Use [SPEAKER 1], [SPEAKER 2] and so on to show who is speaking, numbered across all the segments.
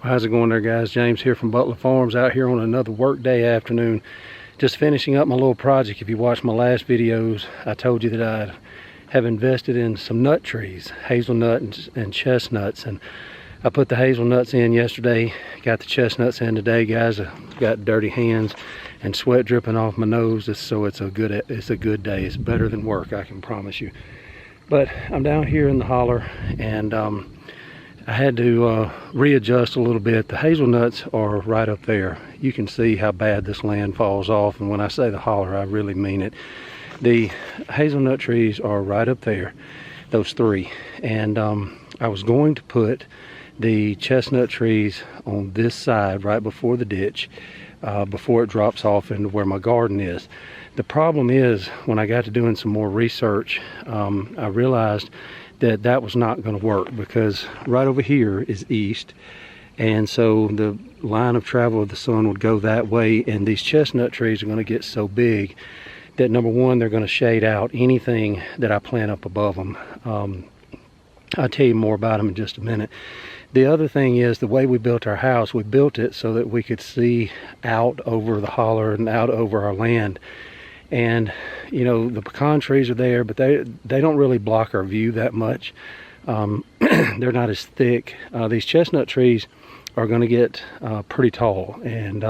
[SPEAKER 1] How's it going there, guys? James here from Butler Farms, out here on another work day afternoon, just finishing up my little project. If you watched my last videos, I told you that I have invested in some nut trees, hazelnut and chestnuts, and I put the hazelnuts in yesterday, got the chestnuts in today, guys. I've got dirty hands and sweat dripping off my nose, so it's a good day. It's better than work, I can promise you. But I'm down here in the holler, and I had to readjust a little bit. The hazelnuts are right up there. You can see how bad this land falls off, and when I say the holler, I really mean it. The hazelnut trees are right up there, those three, and I was going to put the chestnut trees on this side right before the ditch, before it drops off into where my garden is. The problem is, when I got to doing some more research, I realized that was not going to work, because right over here is east, and so the line of travel of the sun would go that way, and these chestnut trees are going to get so big that, number one, they're going to shade out anything that I plant up above them. I'll tell you more about them in just a minute. The other thing is, the way we built our house, we built it so that we could see out over the holler and out over our land. And you know, the pecan trees are there, but they don't really block our view that much. They're not as thick. These chestnut trees are going to get pretty tall, and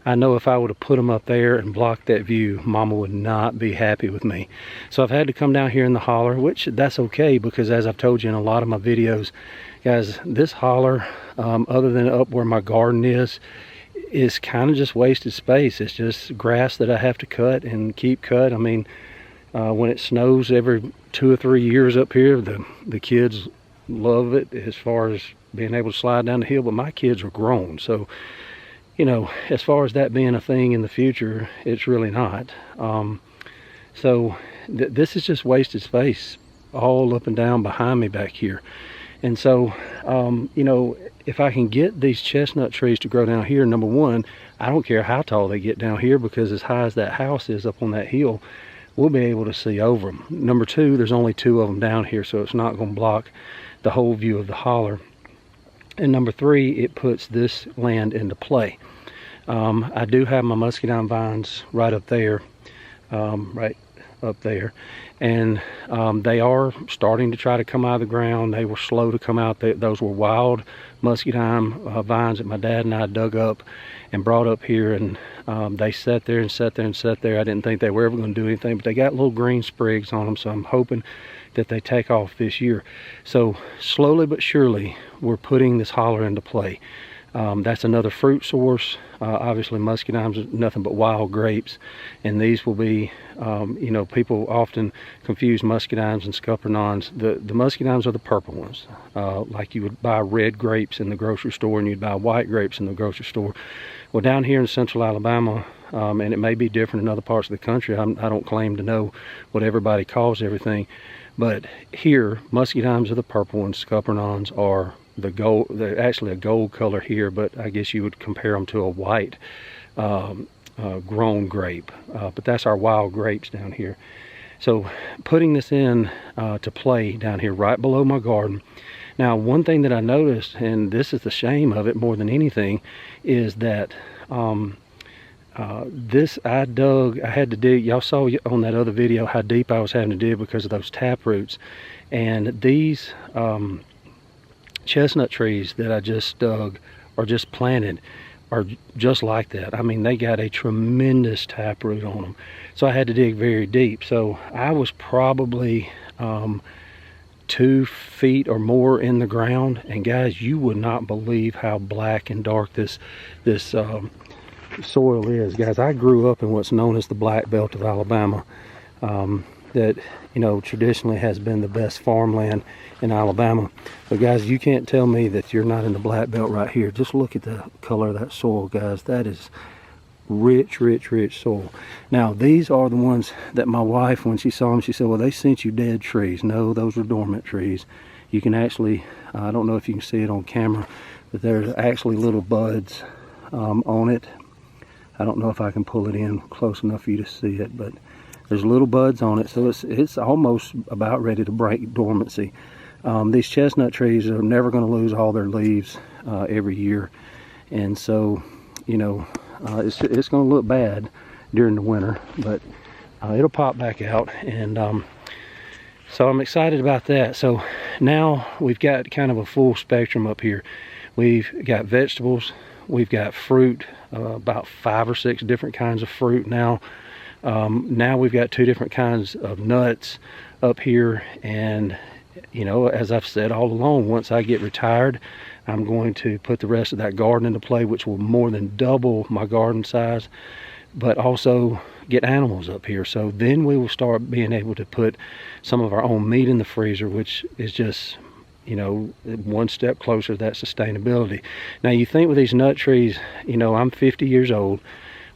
[SPEAKER 1] I know if I would have put them up there and blocked that view, Mama would not be happy with me. So I've had to come down here in the holler, which that's okay, because as I've told you in a lot of my videos, guys, this holler, other than up where my garden is kind of just wasted space. It's just grass that I have to cut and keep cut. I mean, when it snows every 2 or 3 years up here, the kids love it as far as being able to slide down the hill, but my kids are grown, so you know, as far as that being a thing in the future, it's really not. This is just wasted space all up and down behind me back here. And so, you know, if I can get these chestnut trees to grow down here, number one, I don't care how tall they get down here, because as high as that house is up on that hill, we'll be able to see over them. Number two, there's only 2 of them down here, so it's not going to block the whole view of the holler. And number three, it puts this land into play. I do have my muscadine vines right up there, and they are starting to try to come out of the ground. They were slow to come out. Those were wild muscadine vines that my dad and I dug up and brought up here, and they sat there and sat there and sat there. I didn't think they were ever going to do anything, but they got little green sprigs on them, so I'm hoping that they take off this year. So slowly but surely, we're putting this holler into play. That's another fruit source. Obviously, muscadines are nothing but wild grapes, and these will be, you know, people often confuse muscadines and scuppernons. The muscadines are the purple ones, like you would buy red grapes in the grocery store and you'd buy white grapes in the grocery store. Well, down here in central Alabama, and it may be different in other parts of the country, I don't claim to know what everybody calls everything, but here, muscadines are the purple ones, scuppernons are the gold. They're actually a gold color here, but I guess you would compare them to a white grown grape, but that's our wild grapes down here. So putting this in to play down here right below my garden. Now, one thing that I noticed, and this is the shame of it more than anything, is that this I had to dig. Y'all saw on that other video how deep I was having to dig because of those tap roots, and these chestnut trees that I just dug or just planted are just like that. I mean, they got a tremendous tap root on them, so I had to dig very deep. So I was probably 2 feet or more in the ground, and guys, you would not believe how black and dark this soil is. Guys, I grew up in what's known as the Black Belt of Alabama, that, you know, traditionally has been the best farmland in Alabama. But guys, you can't tell me that you're not in the Black Belt right here. Just look at the color of that soil, guys. That is rich, rich, rich soil. Now, these are the ones that my wife, when she saw them, she said, well, they sent you dead trees. No, those were dormant trees. You can actually, I don't know if you can see it on camera, but there's actually little buds on it. I don't know if I can pull it in close enough for you to see it, but there's little buds on it, so it's almost about ready to break dormancy. These chestnut trees are never going to lose all their leaves. every year. And so, you know, it's going to look bad during the winter, but it'll pop back out. And so I'm excited about that. So now we've got kind of a full spectrum up here. We've got vegetables, we've got fruit, about 5 or 6 different kinds of fruit now. Now we've got 2 different kinds of nuts up here. And you know, as I've said all along, once I get retired, I'm going to put the rest of that garden into play, which will more than double my garden size, but also get animals up here. So then we will start being able to put some of our own meat in the freezer, which is just, you know, one step closer to that sustainability. Now you think with these nut trees, you know, I'm 50 years old,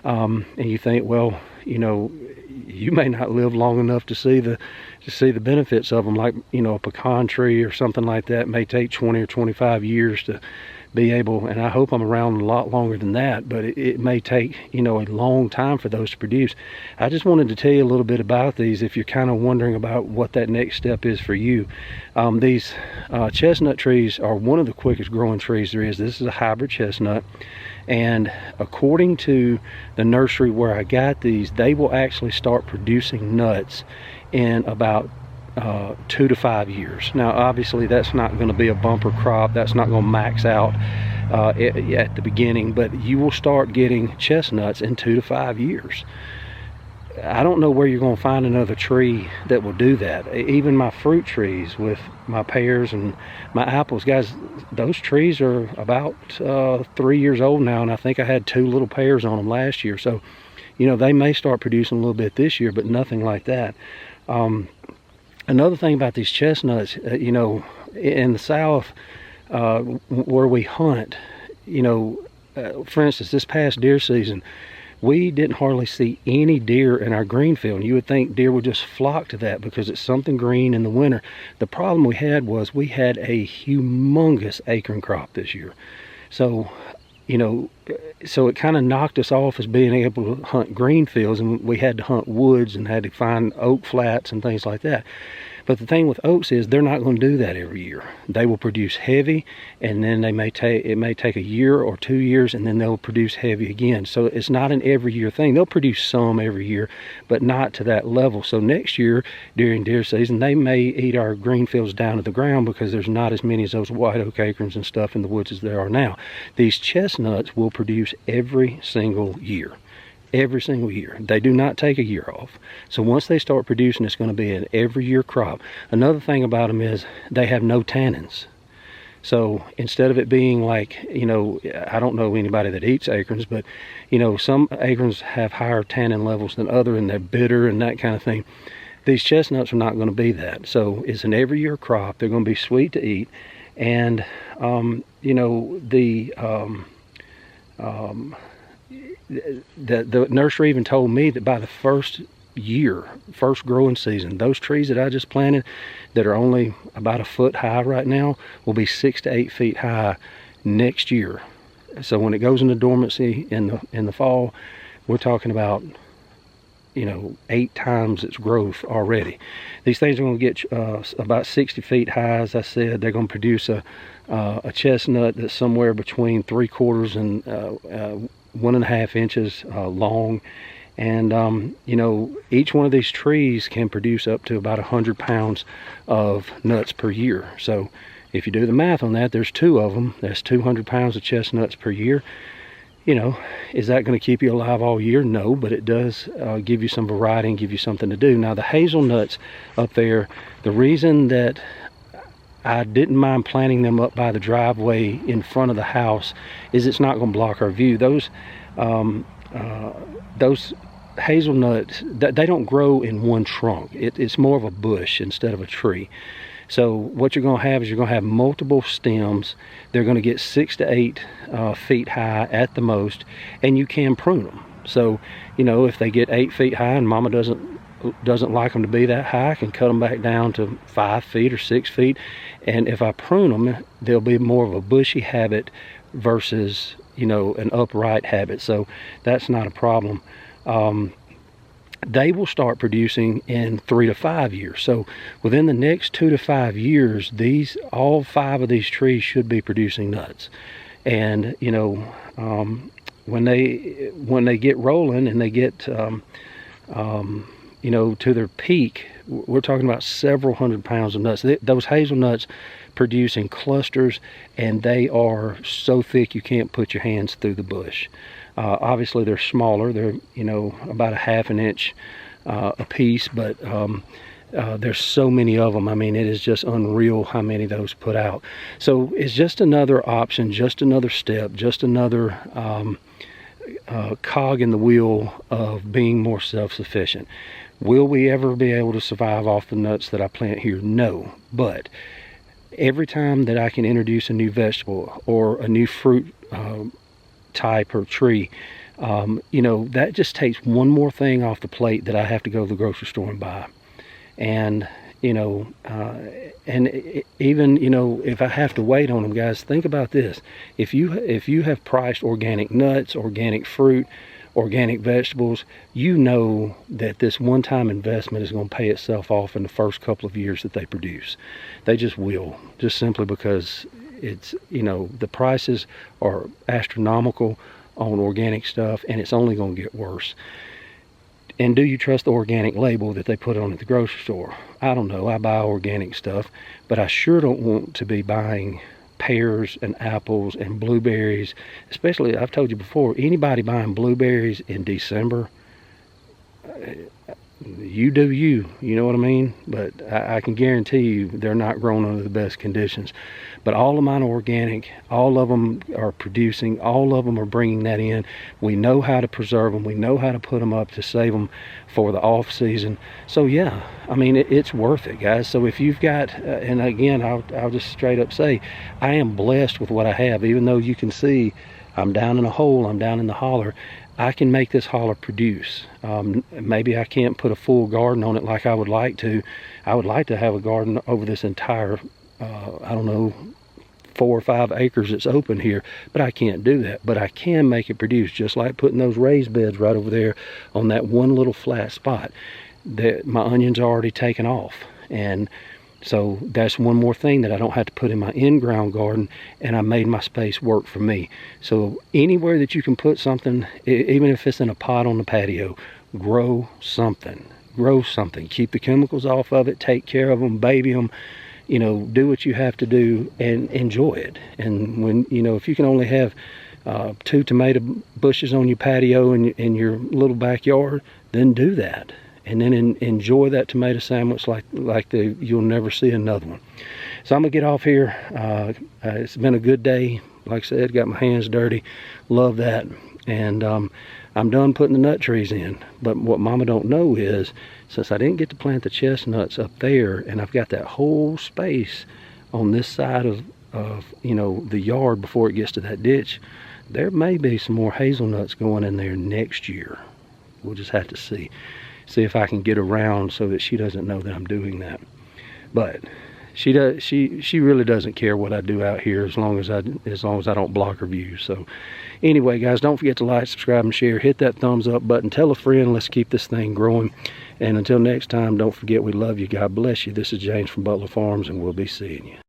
[SPEAKER 1] and you think, well, you know, you may not live long enough to see the benefits of them. Like, you know, a pecan tree or something like that may take 20 or 25 years to be able, and I hope I'm around a lot longer than that, but it may take, you know, a long time for those to produce. I just wanted to tell you a little bit about these if you're kind of wondering about what that next step is for you. These chestnut trees are one of the quickest growing trees there is. This is a hybrid chestnut, and according to the nursery where I got these, they will actually start producing nuts in about 2 to 5 years. Now obviously that's not going to be a bumper crop, that's not going to max out at the beginning, but you will start getting chestnuts in 2 to 5 years. I don't know where you're going to find another tree that will do that. Even my fruit trees with my pears and my apples, guys, those trees are about 3 years old now, and I think I had 2 little pears on them last year. So, you know, they may start producing a little bit this year, but nothing like that. Another thing about these chestnuts, you know, in the South, where we hunt, you know, for instance, this past deer season, we didn't hardly see any deer in our green field. You would think deer would just flock to that because it's something green in the winter. The problem we had was we had a humongous acorn crop this year. So, you know, so it kind of knocked us off as being able to hunt green fields, and we had to hunt woods and had to find oak flats and things like that. But the thing with oaks is they're not going to do that every year. They will produce heavy, and then it may take a year or 2 years, and then they'll produce heavy again. So it's not an every year thing. They'll produce some every year, but not to that level. So next year during deer season, they may eat our green fields down to the ground because there's not as many of those white oak acorns and stuff in the woods as there are now. These chestnuts will produce every single year. Every single year. They do not take a year off. So once they start producing, it's going to be an every year crop. Another thing about them is they have no tannins. So instead of it being like, you know, I don't know anybody that eats acorns, but you know, some acorns have higher tannin levels than other, and they're bitter and that kind of thing. These chestnuts are not going to be that. So it's an every year crop. They're going to be sweet to eat. And you know, the nursery even told me that by the first growing season, those trees that I just planted that are only about a foot high right now will be 6 to 8 feet high next year. So when it goes into dormancy in the fall, we're talking about, you know, 8 times its growth already. These things are going to get about 60 feet high. As I said, they're going to produce a chestnut that's somewhere between 3/4 and 1.5 inches long. And you know, each one of these trees can produce up to about 100 pounds of nuts per year. So if you do the math on that, there's 2 of them. That's 200 pounds of chestnuts per year. You know, is that going to keep you alive all year? No, but it does give you some variety and give you something to do. Now the hazelnuts up there, the reason that I didn't mind planting them up by the driveway in front of the house is it's not going to block our view. Those hazelnuts, they don't grow in one trunk. It's more of a bush instead of a tree. So what you're going to have is you're going to have multiple stems. They're going to get 6 to 8 feet high at the most, and you can prune them. So, you know, if they get 8 feet high and mama doesn't like them to be that high, I can cut them back down to 5 feet or 6 feet. And if I prune them, they'll be more of a bushy habit versus, you know, an upright habit. So that's not a problem. They will start producing in 3 to 5 years. So within the next 2 to 5 years, all 5 of these trees should be producing nuts. And you know, when they get rolling and they get you know, to their peak, we're talking about several hundred pounds of nuts. Those hazelnuts produce in clusters, and they are so thick you can't put your hands through the bush. Obviously they're smaller, they're, you know, about a half an inch a piece, but there's so many of them. I mean, it is just unreal how many those put out. So it's just another option, just another step, just another cog in the wheel of being more self-sufficient. Will we ever be able to survive off the nuts that I plant here? No, but every time that I can introduce a new vegetable or a new fruit type or tree, you know, that just takes one more thing off the plate that I have to go to the grocery store and buy. And you know, even, you know, if I have to wait on them, guys, think about this. If you have priced organic nuts, organic fruit, organic vegetables, you know that this one-time investment is going to pay itself off in the first couple of years that they produce. They just will, just simply because it's, you know, the prices are astronomical on organic stuff, and it's only going to get worse. And do you trust the organic label that they put on at the grocery store? I don't know. I buy organic stuff, but I sure don't want to be buying pears and apples and blueberries. Especially, I've told you before, anybody buying blueberries in December, you do you know what I mean? But I can guarantee you they're not grown under the best conditions. But all of mine are organic, all of them are producing, all of them are bringing that in. We know how to preserve them, we know how to put them up to save them for the off season. So yeah, I mean, it's worth it, guys. So if you've got, and again, I'll just straight up say, I am blessed with what I have. Even though you can see I'm down in a hole, I'm down in the holler, I can make this holler produce. Maybe I can't put a full garden on it like I would like to. I would like to have a garden over this entire, I don't know, 4 or 5 acres that's open here, but I can't do that. But I can make it produce, just like putting those raised beds right over there on that one little flat spot. That my onions are already taken off, and so that's one more thing that I don't have to put in my in-ground garden, and I made my space work for me. So anywhere that you can put something, even if it's in a pot on the patio, grow something. Grow something. Keep the chemicals off of it, take care of them, baby them, you know, do what you have to do and enjoy it. And when, you know, if you can only have 2 tomato bushes on your patio in your little backyard, then do that. And then enjoy that tomato sandwich like you'll never see another one. So I'm gonna get off here. It's been a good day. Like I said, got my hands dirty. Love that. And I'm done putting the nut trees in. But what Mama don't know is, since I didn't get to plant the chestnuts up there, and I've got that whole space on this side of you know, the yard before it gets to that ditch, there may be some more hazelnuts going in there next year. We'll just have to see if I can get around so that she doesn't know that I'm doing that. But she really doesn't care what I do out here, as long as I don't block her view. So anyway, guys, don't forget to like, subscribe, and share. Hit that thumbs up button. Tell a friend. Let's keep this thing growing. And until next time, don't forget, we love you. God bless you. This is James from Butler Farms, and we'll be seeing you.